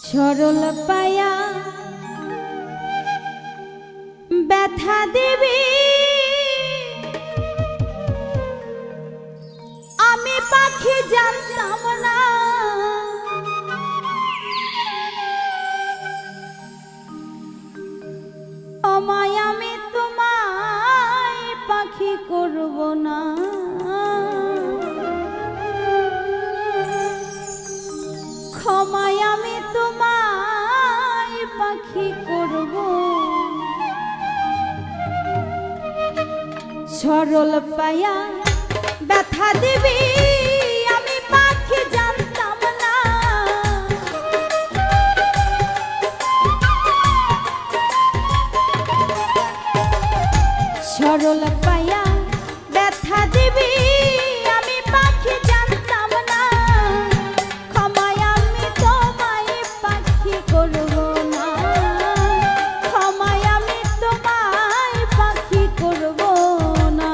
সরল পায়া ব্যথা দিবি আমি পাখি জানতাম না আমায় আমি তোমায় পাখি করব না ক্ষমায় আমি তোমায় পাখি করব সরল পায়া ব্যথা দিবি আমি পাখি জানতাম না সরল পায়া ব্যথা দিবি আমি পাখি জানতাম না ক্ষমায় আমি তোমায় পাখি করব না ক্ষমায় আমি তোমায় পাখি করব না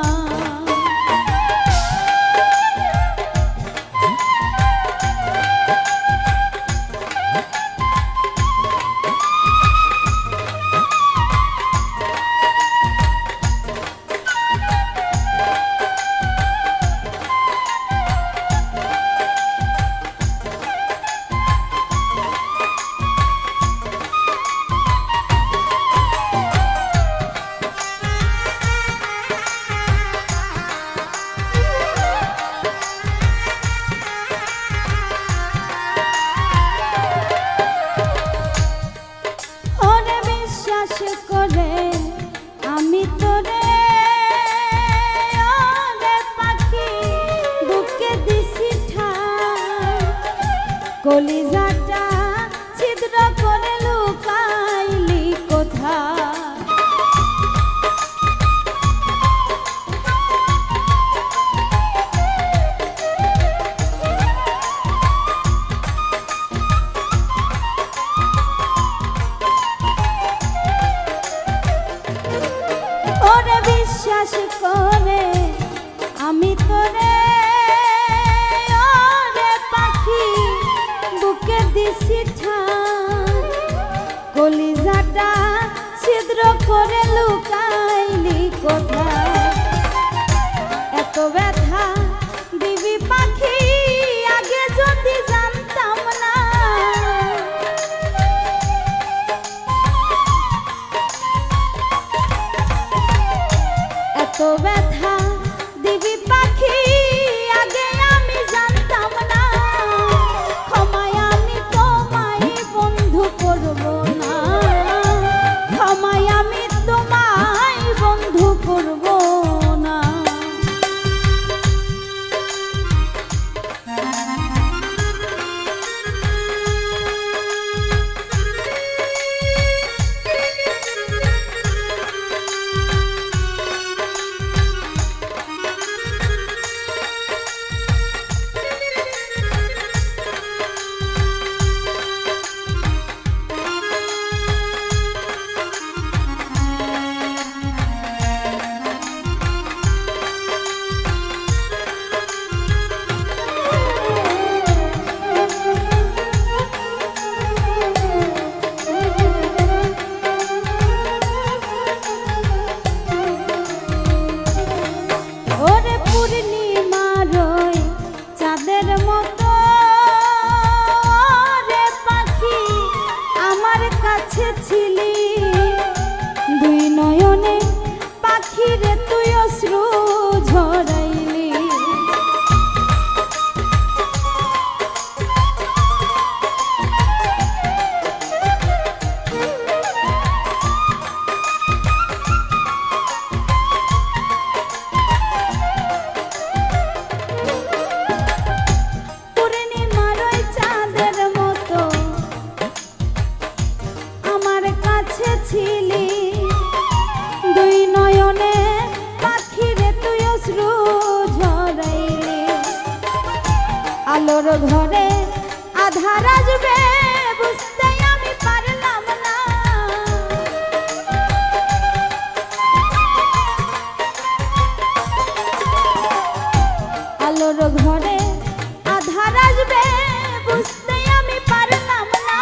কলিজাটা ছিদ্র করে লুকাইলি কোথায় ওরে বিশ্বাস করে আমি তোরে কলিজাটা ছিদ্র করে লুকাইলি কোথায় এত ব্যথা দিবি পাখি আগে যদি জানতাম না এত ব্যথা দিবি পাখি আগে আমি জানতাম না ক্ষমায় আমি তোমায় বন্ধু করব না ক্ষমায় আমি তোমায় বন্ধু করব না ছিলি দুই নয়নে পাখিরে তুই অশ্রু ঝরাইলি পূর্ণিমার ওই চাঁদের মতো আমার কাছে ছিলি দুই নয়নে পাখিরে তুই অশ্রু ঝরাইলি আলোর ঘরে আধার আসবে বুঝতে আমি পারলাম না আলোর ঘরে আধার আসবে বুঝতে আমি পারলাম না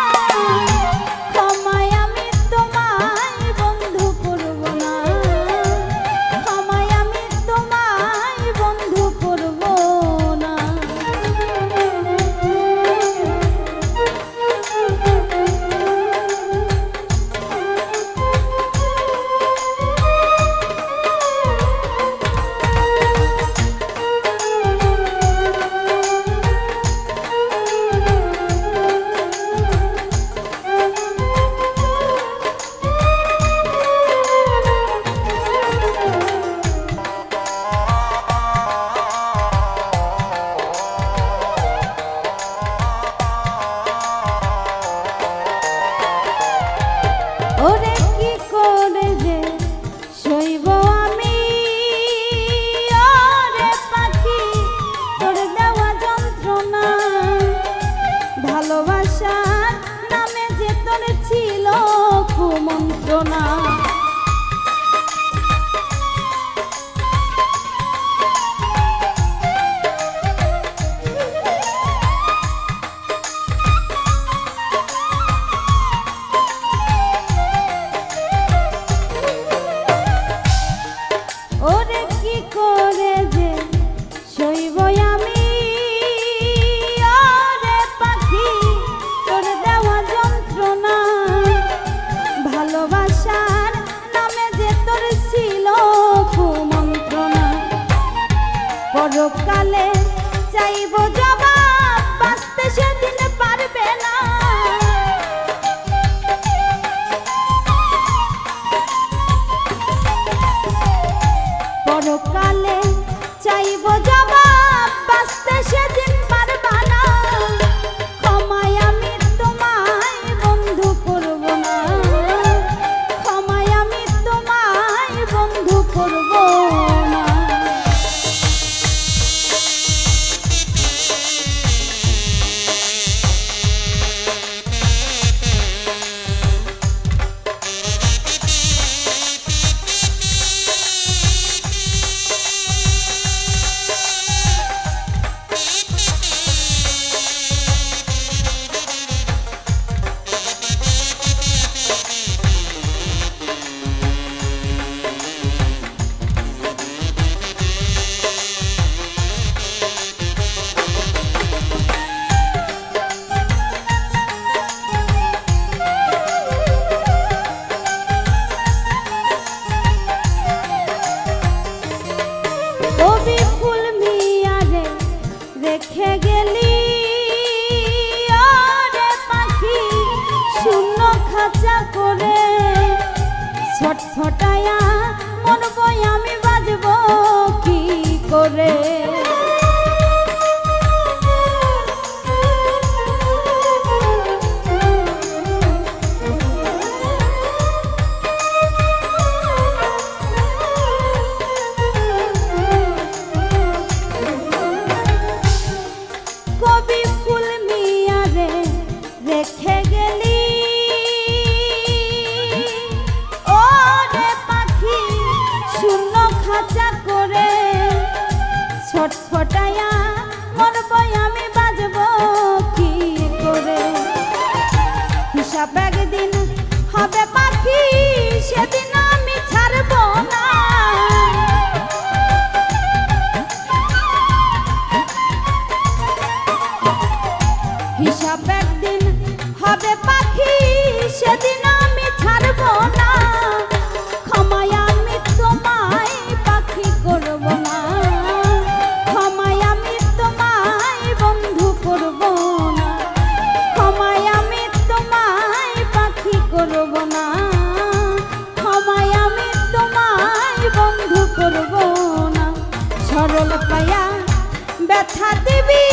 পরকালে চাইব জবাব, বাঁচতে সেদিন পারবে না। পরকালে চাইব জবাব, বাঁচতে সেদিন পারবা না। ক্ষমায় আমি তোমায় বন্ধু করব না, ক্ষমায় আমি তোমায় বন্ধু করব না। কবি ফুল মিয়ারে রেখে গেলি ওরে পাখি, শূন্য খাঁচা করে ছটফটায়া মরবো আমি, বাজবো কি করে। কবি ফুল মিয়ারে রেখে গেলি ওরে পাখি, শূন্য খাঁচা করে ছটফটায়া মরবো আমি, বাজবো কি করে। হিসাব একদিন হবে পাখি, সেদিন আমি ছাড়বো না। হিসাব একদিন হবে পাখি, সেদিন আমি ছাড়ব না। ক্ষমায় আমি তোমায় পাখি করব না, ক্ষমায় আমি তোমায় বন্ধু করব না, ক্ষমায় আমি তোমায় পাখি করব না, ক্ষমায় আমি তোমায় বন্ধু করব না। সরল পায়া ব্যথা দিবি